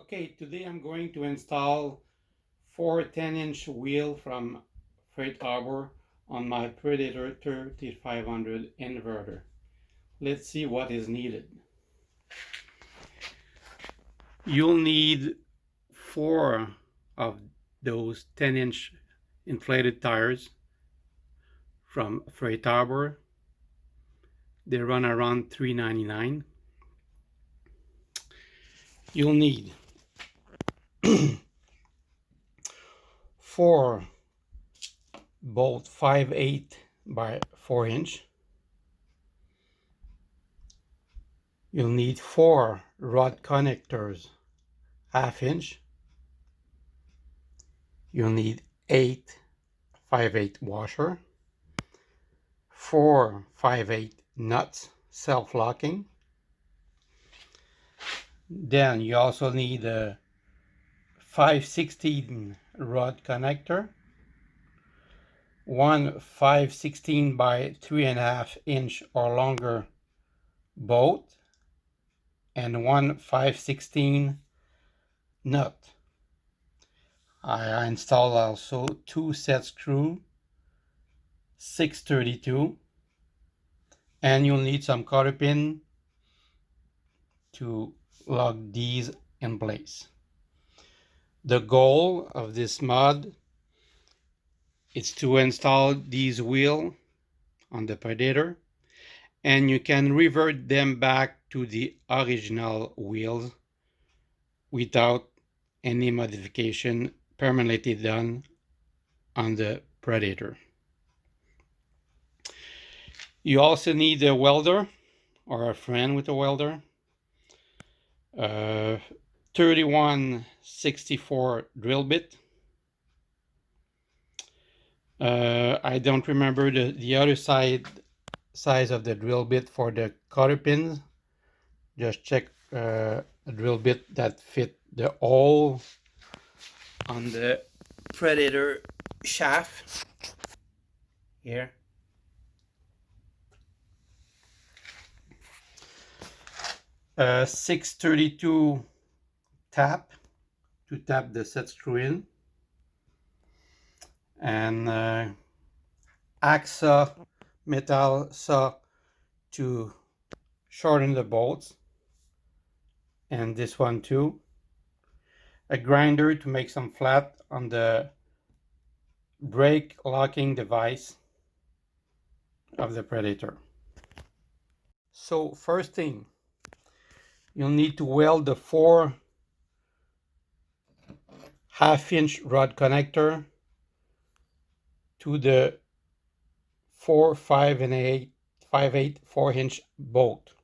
Okay, today I'm going to install 4 10-inch wheel from Freight Harbor on my Predator 3500 inverter. Let's see what is needed. You'll need 4 of those 10-inch inflated tires from Freight Harbor. They run around $3.99. You'll need 4 bolt 5/8 by 4 inch. You'll need 4 rod connectors 1/2 inch. You'll need 8 5/8 washer, 4 5/8 nuts self-locking. Then you also need a 5/16 rod connector, 1 5/16 by 3.5 inch or longer bolt, and 1 5/16 nut. I installed also 2 set screw 632, and you'll need some cotter pin to lock these in place. The goal of this mod is to install these wheels on the Predator, and you can revert them back to the original wheels without any modification permanently done on the Predator. You also need a welder or a friend with a welder. 3164 drill bit. I don't remember the other size of the drill bit for the cotter pins. Just check a drill bit that fit the hole on the Predator shaft here. A 632 tap to tap the set screw in, and hacksaw metal saw to shorten the bolts, and this one too. A grinder to make some flat on the brake locking device of the Predator. So first thing, you'll need to weld the 4 1/2 inch rod connector to the 4 5/8 4 inch bolt.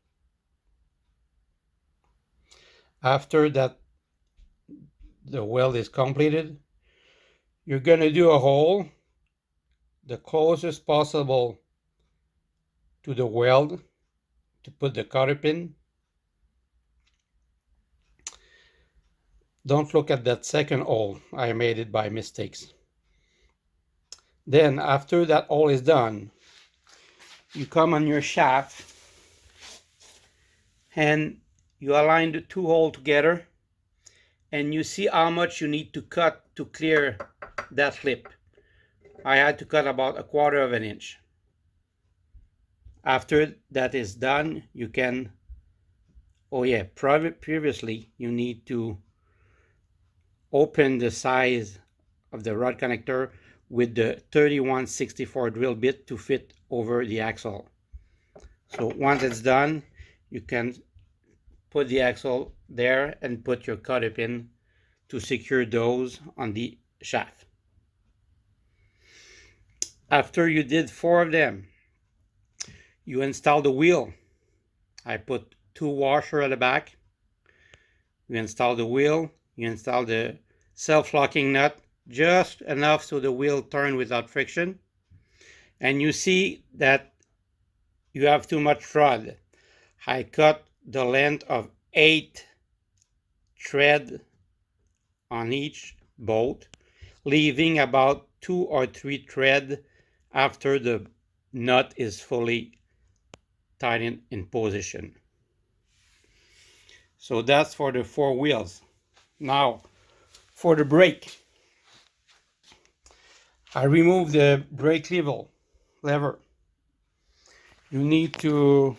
After that the weld is completed, you're going to do a hole the closest possible to the weld to put the cotter pin. Don't look at that second hole, I made it by mistakes. Then after that hole is done, you come on your shaft and you align the 2 holes together, and you see how much you need to cut to clear that lip. I had to cut about 1/4 inch. After that is done, you can, previously you need to open the size of the rod connector with the 3164 drill bit to fit over the axle. So once it's done, you can put the axle there and put your cotter pin to secure those on the shaft. After you did 4 of them, you install the wheel. I put 2 washers at the back. You install the wheel, you install the self-locking nut, just enough so the wheel turns without friction. And you see that you have too much rod. I cut the length of 8 threads on each bolt, leaving about 2 or 3 threads after the nut is fully tightened in position. So that's for the 4 wheels. Now, for the brake, I remove the brake lever. You need to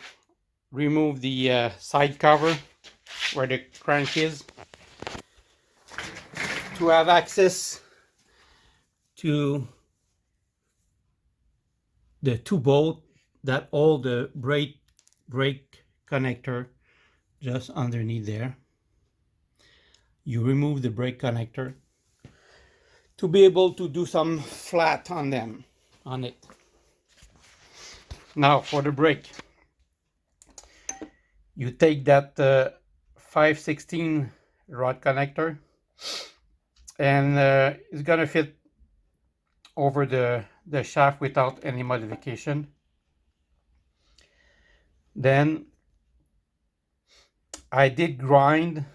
remove the side cover where the crank is to have access to the two bolts that hold the brake connector just underneath there. You remove the brake connector to be able to do some flat on it. Now for the brake, you take that 5/16 rod connector, and it's gonna fit over the shaft without any modification. Then I did grind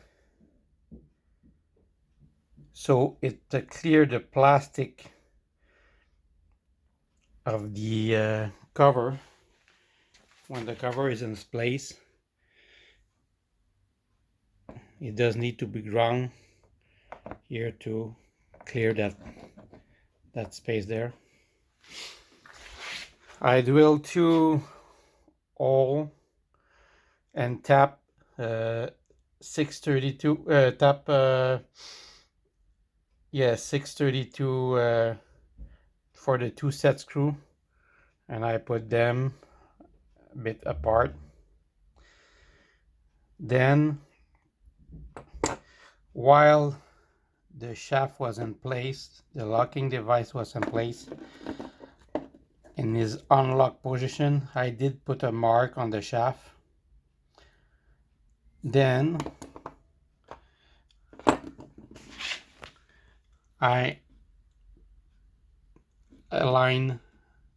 so it cleared the plastic of the cover when the cover is in place. It does need to be ground here to clear that space there. I drilled 2 holes and tap 632 632 for the 2 set screw, and I put them a bit apart. Then while the shaft was in place, the locking device was in place in his unlocked position, I did put a mark on the shaft. Then I align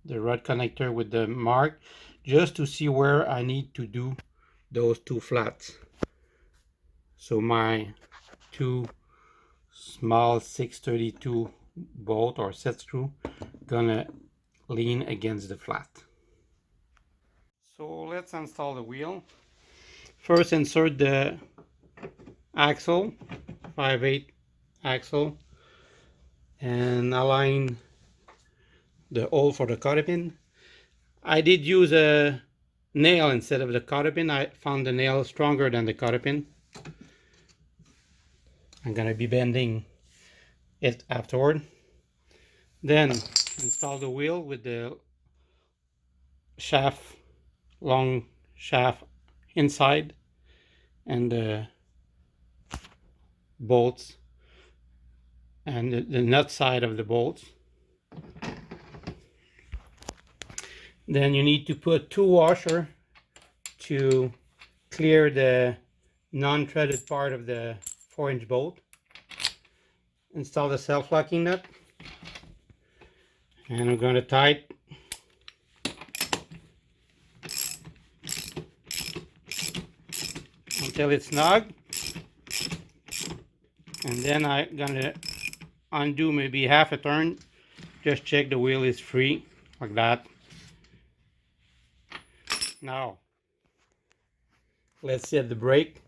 the rod connector with the mark just to see where I need to do those 2 flats. So my 2 small 632 bolt or set screw gonna lean against the flat. So let's install the wheel. First insert the axle, 5/8 axle, and align the hole for the cotter pin. I did use a nail instead of the cotter pin. I found the nail stronger than the cotter pin. I'm gonna be bending it afterward. Then install the wheel with the shaft, long shaft inside, and the bolts and the nut side of the bolts. Then you need to put 2 washers to clear the non-threaded part of the 4-inch bolt. Install the self-locking nut, and I'm going to tie it until it's snug, and then I'm going to undo maybe half a turn, just check the wheel is free, like that. Now let's set the brake.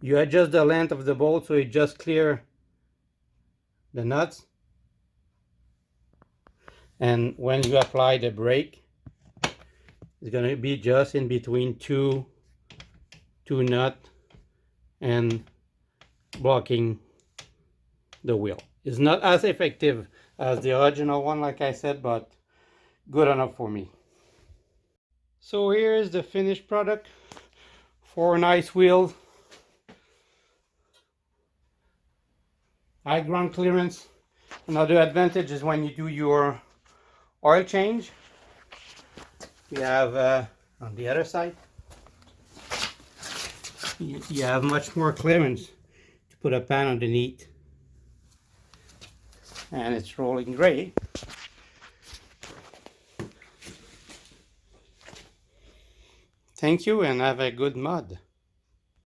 You adjust the length of the bolt so it just clear the nuts, and when you apply the brake, it's going to be just in between two nuts and blocking the wheel. It's not as effective as the original one, like I said, but good enough for me. So here is the finished product. 4 nice wheels, high ground clearance. Another advantage is when you do your oil change, you have on the other side, you have much more clearance to put a pan underneath, and it's rolling great. Thank you, and have a good mud.